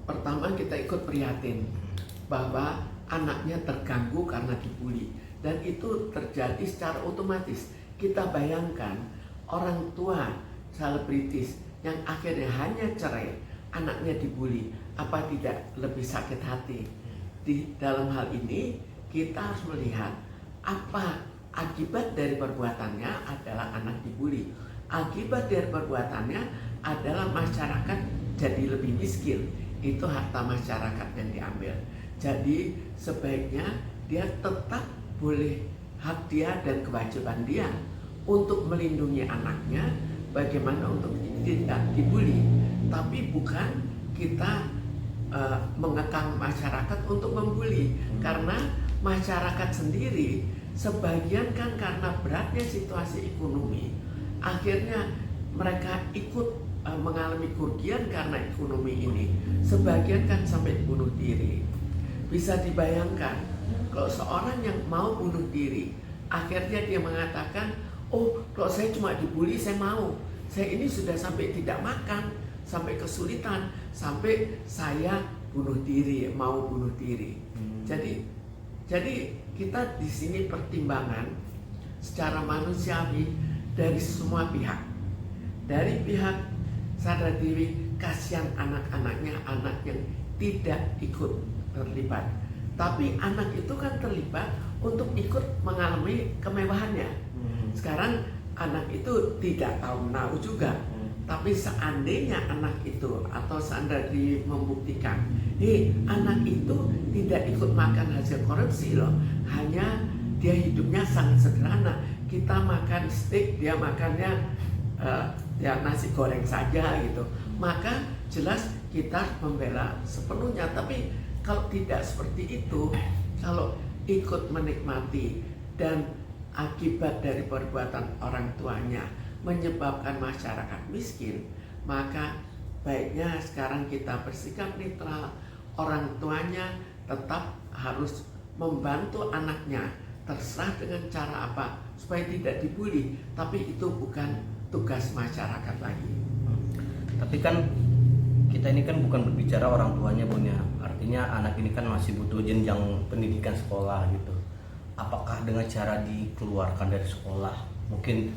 pertama kita ikut prihatin bahwa anaknya terganggu karena dibully, dan itu terjadi secara otomatis. Kita bayangkan orang tua selebritis yang akhirnya hanya cerai, anaknya dibully, apa tidak lebih sakit hati? Di dalam hal ini kita harus melihat apa akibat dari perbuatannya adalah anak dibully. Akibat dari perbuatannya adalah masyarakat jadi lebih miskin. Itu harta masyarakat yang diambil. Jadi sebaiknya dia tetap boleh, hak dia dan kewajiban dia untuk melindungi anaknya, bagaimana untuk tidak dibully. Tapi bukan kita mengekang masyarakat untuk membuli, karena masyarakat sendiri sebagian kan karena beratnya situasi ekonomi, akhirnya mereka ikut mengalami kerugian karena ekonomi ini. Sebagian kan sampai bunuh diri. Bisa dibayangkan kalau seorang yang mau bunuh diri, akhirnya dia mengatakan, oh kalau saya cuma dibully saya mau, saya ini sudah sampai tidak makan, sampai kesulitan, sampai saya bunuh diri, mau bunuh diri. Jadi kita di sini pertimbangan secara manusiawi dari semua pihak. Dari pihak Sandra Dewi, kasihan anak-anaknya, anak yang tidak ikut terlibat. Tapi anak itu kan terlibat untuk ikut mengalami kemewahannya. Sekarang anak itu tidak tahu menahu juga. Tapi seandainya anak itu atau Sandra Dewi membuktikan, anak itu tidak ikut makan hasil korupsi loh, hanya dia hidupnya sangat sederhana. Kita makan steak, dia makannya ya nasi goreng saja gitu, maka jelas kita membela sepenuhnya. Tapi kalau tidak seperti itu, kalau ikut menikmati dan akibat dari perbuatan orang tuanya menyebabkan masyarakat miskin, maka baiknya sekarang kita bersikap netral. Orang tuanya tetap harus membantu anaknya, terserah dengan cara apa, supaya tidak dibully. Tapi itu bukan tugas masyarakat lagi. Tapi kan kita ini kan bukan berbicara orang tuanya, Bun, ya. Artinya anak ini kan masih butuh jenjang pendidikan sekolah gitu. Apakah dengan cara dikeluarkan dari sekolah, mungkin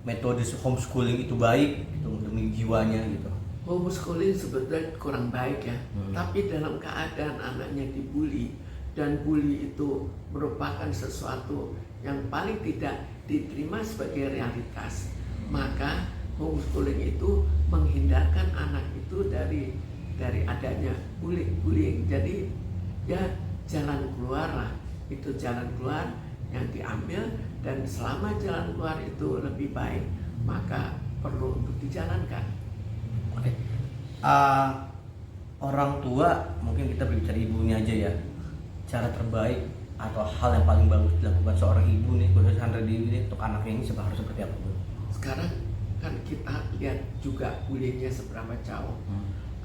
metode homeschooling itu baik gitu, demi jiwanya gitu? Homeschooling sebetulnya kurang baik ya. Tapi dalam keadaan anaknya dibully, dan bully itu merupakan sesuatu yang paling tidak diterima sebagai realitas, maka homeschooling itu menghindarkan anak itu dari adanya bullying. Jadi ya jalan keluar lah, itu jalan keluar yang diambil, dan selama jalan keluar itu lebih baik, maka perlu untuk dijalankan. Oke. Orang tua, mungkin kita berbicara ibunya aja ya, cara terbaik atau hal yang paling bagus dilakukan seorang ibu nih, khususnya Sandra Dewi nih, untuk anaknya ini harus seperti apa, Bu? Sekarang kan kita lihat juga bullyingnya seberapa jauh.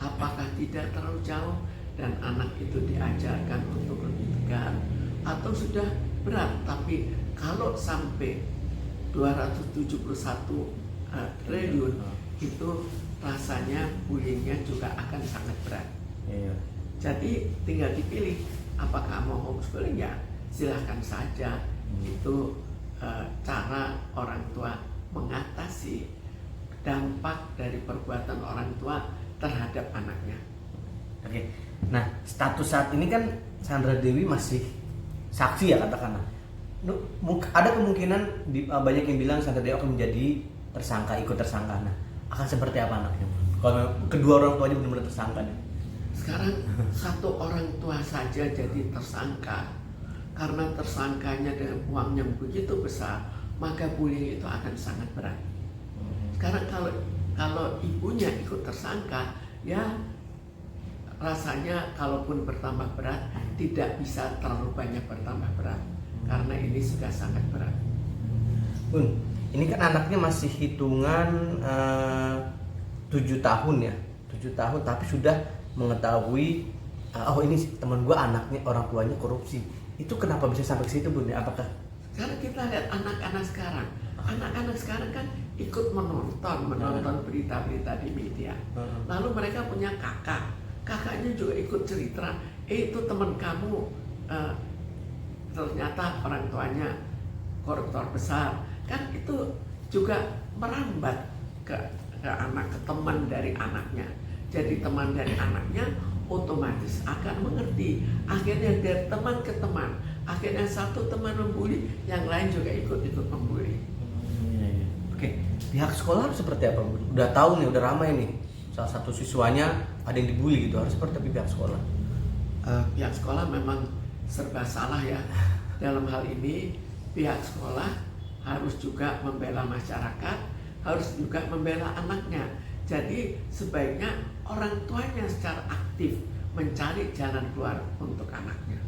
Apakah tidak terlalu jauh dan anak itu diajarkan untuk lebih tegar, atau sudah berat? Tapi kalau sampai 271 triliun itu rasanya bullyingnya juga akan sangat berat. Iya. Jadi tinggal dipilih, apakah mau homeschooling, ya silahkan saja. Itu cara orang tua mengatasi dampak dari perbuatan orang tua terhadap anaknya. Oke. Nah, status saat ini kan Sandra Dewi masih saksi ya, katakanlah. Ada kemungkinan banyak yang bilang Sandra Dewi akan menjadi tersangka, ikut tersangka. Nah, akan seperti apa anaknya? Kalau kedua orang tuanya benar-benar tersangka nih. Sekarang satu orang tua saja jadi tersangka, karena tersangkanya dengan uang yang begitu besar, maka bullying itu akan sangat berat. Sekarang kalau ibunya ikut tersangka, ya rasanya kalaupun bertambah berat, tidak bisa terlalu banyak bertambah berat, karena ini sudah sangat berat. Bun, ini kan anaknya masih hitungan 7 tahun ya, 7 tahun, tapi sudah mengetahui oh ini teman gue anaknya orang tuanya korupsi. Itu kenapa bisa sampai ke situ, Bun? Apakah sekarang kita lihat anak-anak sekarang kan ikut menonton berita-berita di media. Lalu mereka punya kakak kakaknya juga ikut cerita, itu teman kamu ternyata orang tuanya koruptor besar, kan itu juga merambat ke anak, ke teman dari anaknya. Jadi teman dari anaknya otomatis akan mengerti. Akhirnya dari teman ke teman, akhirnya satu teman membuli, yang lain juga ikut-ikut membuli. Iya. Oke, pihak sekolah seperti apa? Udah tahu nih, udah ramai nih, salah satu siswanya ada yang dibully gitu, harus seperti apa pihak sekolah? Pihak sekolah memang serba salah ya. Dalam hal ini pihak sekolah harus juga membela masyarakat, harus juga membela anaknya. Jadi sebaiknya orang tuanya secara aktif mencari jalan keluar untuk anaknya.